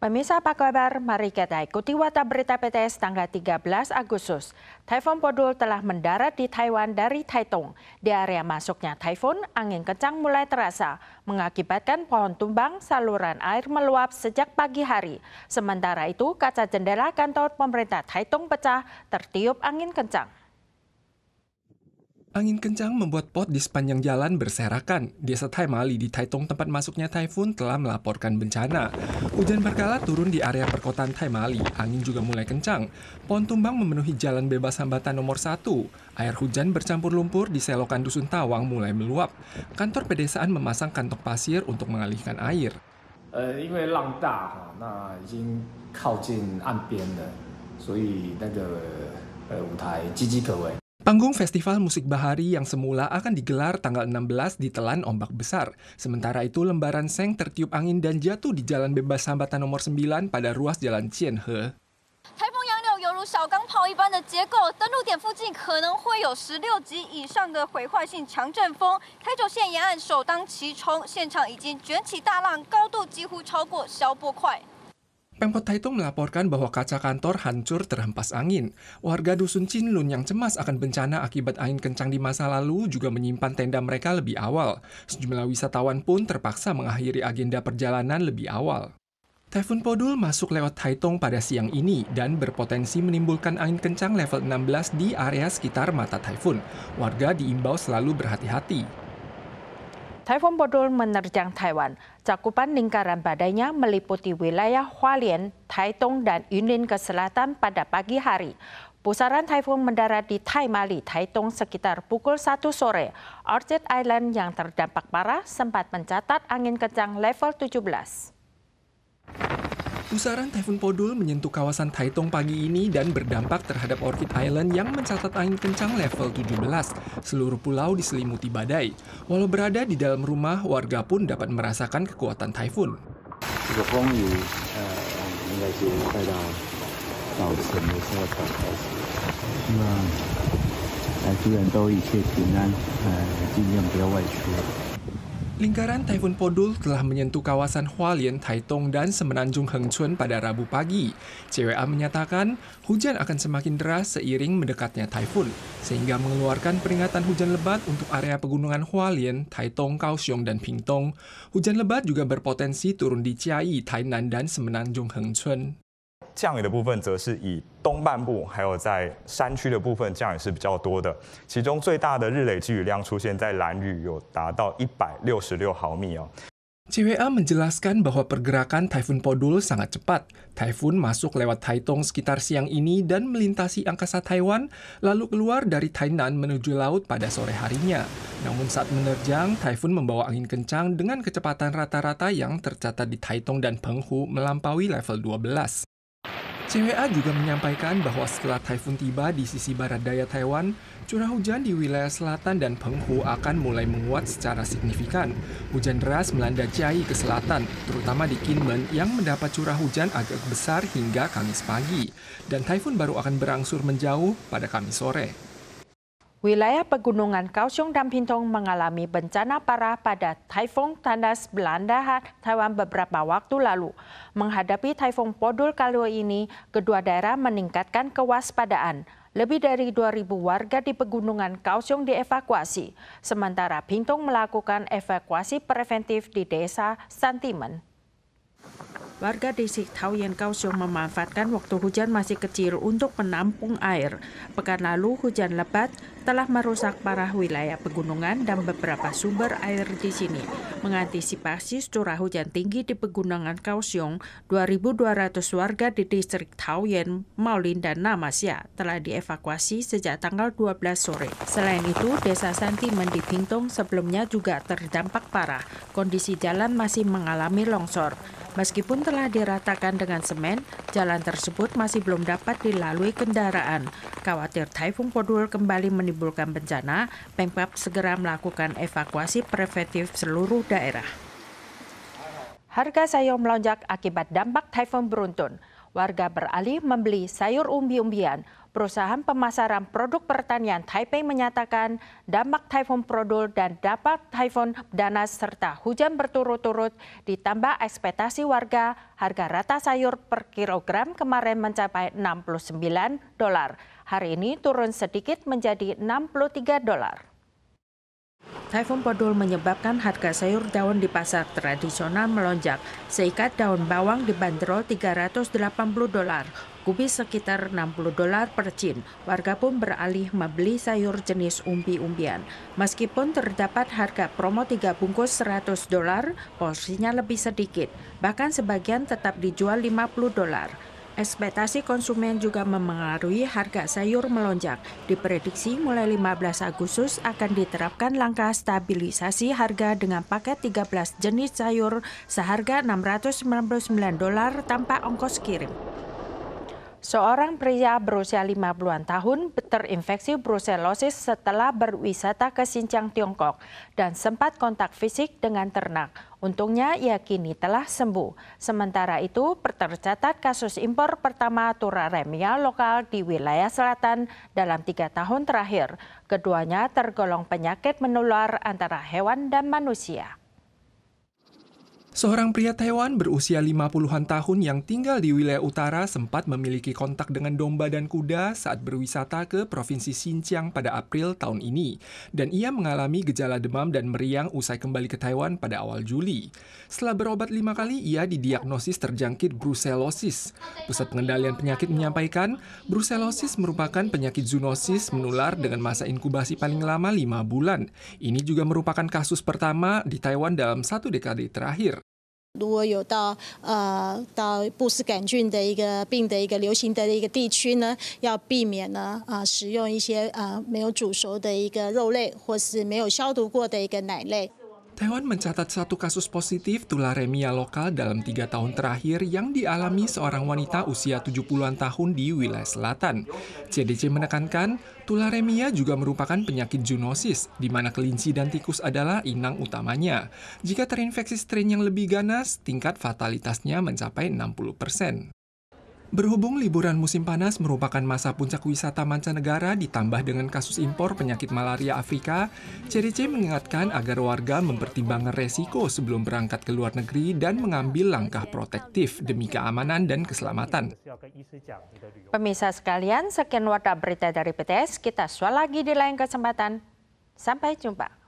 Pemirsa apa kabar? Mari kita ikuti warta berita PTS tanggal 13 Agustus. Taifun Podul telah mendarat di Taiwan dari Taitung. Di area masuknya taifun, angin kencang mulai terasa, mengakibatkan pohon tumbang, saluran air meluap sejak pagi hari. Sementara itu, kaca jendela kantor pemerintah Taitung pecah, tertiup angin kencang. Angin kencang membuat pot di sepanjang jalan berserakan. Desa Taimali di Taitung tempat masuknya taifun telah melaporkan bencana. Hujan berkala turun di area perkotaan Taimali. Angin juga mulai kencang. Pohon tumbang memenuhi jalan bebas hambatan nomor 1. Air hujan bercampur lumpur di selokan Dusun Tawang mulai meluap. Kantor pedesaan memasang kantong pasir untuk mengalihkan air. 因为浪大那已经靠近岸边了，所以那个舞台岌岌可危。 Panggung Festival Musik Bahari yang semula akan digelar tanggal 16 ditelan ombak besar. Sementara itu lembaran seng tertiup angin dan jatuh di jalan bebas hambatan nomor 9 pada ruas jalan Cianhe. 台风洋流犹如小钢炮一般的结构，登陆点附近可能会有16级以上的毁坏性强阵风。台九线沿岸首当其冲，现场已经卷起大浪，高度几乎超过消波块。 Pemkot Taitung melaporkan bahwa kaca kantor hancur terhempas angin. Warga Dusun Cinlun yang cemas akan bencana akibat angin kencang di masa lalu juga menyimpan tenda mereka lebih awal. Sejumlah wisatawan pun terpaksa mengakhiri agenda perjalanan lebih awal. Taifun Podul masuk lewat Taitung pada siang ini dan berpotensi menimbulkan angin kencang level 16 di area sekitar mata taifun. Warga diimbau selalu berhati-hati. Taifun Podul menerjang Taiwan. Cakupan lingkaran badainya meliputi wilayah Hualien, Taitung, dan Yunlin ke selatan pada pagi hari. Pusaran taifun mendarat di Taimali, Taitung sekitar pukul 1 sore. Orchard Island yang terdampak parah sempat mencatat angin kencang level 17. Pusaran Taifun Podul menyentuh kawasan Taitung pagi ini dan berdampak terhadap Orchid Island yang mencatat angin kencang level 17. Seluruh pulau diselimuti badai. Walau berada di dalam rumah, warga pun dapat merasakan kekuatan taifun. Lingkaran Taifun Podul telah menyentuh kawasan Hualien, Taitung, dan Semenanjung Hengchun pada Rabu pagi. CWA menyatakan hujan akan semakin deras seiring mendekatnya taifun, sehingga mengeluarkan peringatan hujan lebat untuk area pegunungan Hualien, Taitung, Kaohsiung, dan Pingtung. Hujan lebat juga berpotensi turun di Chiayi, Tainan, dan Semenanjung Hengchun. 降雨的部分则是以东半部还有在山区的部分降雨是比较多的，其中最大的日累积雨量出现在兰屿，有达到166毫米哦。 CWA menjelaskan bahwa pergerakan Taifun Podul sangat cepat. Taifun masuk lewat Taitung sekitar siang ini dan melintasi angkasa Taiwan, lalu keluar dari Tainan menuju laut pada sore harinya. Namun saat menerjang, Taifun membawa angin kencang dengan kecepatan rata-rata yang tercatat di Taitung dan Penghu melampaui level 12. CWA juga menyampaikan bahwa setelah taifun tiba di sisi barat daya Taiwan, curah hujan di wilayah selatan dan Penghu akan mulai menguat secara signifikan. Hujan deras melanda Chiayi ke selatan, terutama di Kinmen yang mendapat curah hujan agak besar hingga Kamis pagi. Dan taifun baru akan berangsur menjauh pada Kamis sore. Wilayah pegunungan Kaohsiung dan Pingtung mengalami bencana parah pada taifun tandas melanda Taiwan beberapa waktu lalu. Menghadapi taifun Podul kali ini, kedua daerah meningkatkan kewaspadaan. Lebih dari 2.000 warga di pegunungan Kaohsiung dievakuasi, sementara Pingtung melakukan evakuasi preventif di desa Santimen. Warga distrik Taoyuan Kaohsiung memanfaatkan waktu hujan masih kecil untuk menampung air. Pekan lalu hujan lebat telah merusak parah wilayah pegunungan dan beberapa sumber air di sini. Mengantisipasi curah hujan tinggi di pegunungan Kaohsiung, 2.200 warga di distrik Taoyuan, Maolin, dan Namasya telah dievakuasi sejak tanggal 12 sore. Selain itu, desa Santimen di Pingtung sebelumnya juga terdampak parah. Kondisi jalan masih mengalami longsor. Meskipun telah diratakan dengan semen, jalan tersebut masih belum dapat dilalui kendaraan. Khawatir Taifun Podul kembali menimbulkan bencana, Pemkab segera melakukan evakuasi preventif seluruh daerah. Harga sayur melonjak akibat dampak taifun beruntun. warga beralih membeli sayur umbi-umbian. Perusahaan pemasaran produk pertanian Taipei menyatakan dampak Taifun Podul dan dampak Taifun Danas serta hujan berturut-turut ditambah ekspektasi warga, harga rata sayur per kilogram kemarin mencapai $69. Hari ini turun sedikit menjadi $63. Taifun Podul menyebabkan harga sayur daun di pasar tradisional melonjak. Seikat daun bawang dibanderol $380, kubis sekitar $60 per cin. Warga pun beralih membeli sayur jenis umbi-umbian. Meskipun terdapat harga promo 3 bungkus $100, porsinya lebih sedikit. Bahkan sebagian tetap dijual $50. Ekspektasi konsumen juga memengaruhi harga sayur melonjak. Diprediksi mulai 15 Agustus akan diterapkan langkah stabilisasi harga dengan paket 13 jenis sayur seharga $699 tanpa ongkos kirim. Seorang pria berusia 50-an tahun terinfeksi brusellosis setelah berwisata ke Xinjiang, Tiongkok dan sempat kontak fisik dengan ternak. Untungnya ia kini telah sembuh. Sementara itu tercatat kasus impor pertama tularemia lokal di wilayah selatan dalam 3 tahun terakhir. Keduanya tergolong penyakit menular antara hewan dan manusia. Seorang pria Taiwan berusia 50-an tahun yang tinggal di wilayah utara sempat memiliki kontak dengan domba dan kuda saat berwisata ke Provinsi Xinjiang pada April tahun ini. Dan ia mengalami gejala demam dan meriang usai kembali ke Taiwan pada awal Juli. Setelah berobat 5 kali, ia didiagnosis terjangkit brusellosis. Pusat Pengendalian Penyakit menyampaikan, brusellosis merupakan penyakit zoonosis menular dengan masa inkubasi paling lama 5 bulan. Ini juga merupakan kasus pertama di Taiwan dalam 1 dekade terakhir. 如果有到布氏杆菌的一个病的一个流行的一个地区呢，要避免呢食用一些没有煮熟的一个肉类，或是没有消毒过的一个奶类。 Taiwan mencatat 1 kasus positif tularemia lokal dalam 3 tahun terakhir yang dialami seorang wanita usia 70-an tahun di wilayah selatan. CDC menekankan, tularemia juga merupakan penyakit zoonosis, di mana kelinci dan tikus adalah inang utamanya. Jika terinfeksi strain yang lebih ganas, tingkat fatalitasnya mencapai 60%. Berhubung liburan musim panas merupakan masa puncak wisata mancanegara ditambah dengan kasus impor penyakit malaria Afrika, CDC mengingatkan agar warga mempertimbangkan resiko sebelum berangkat ke luar negeri dan mengambil langkah protektif demi keamanan dan keselamatan. Pemirsa sekalian, sekian wadah berita dari PTS. Kita sual lagi di lain kesempatan. Sampai jumpa.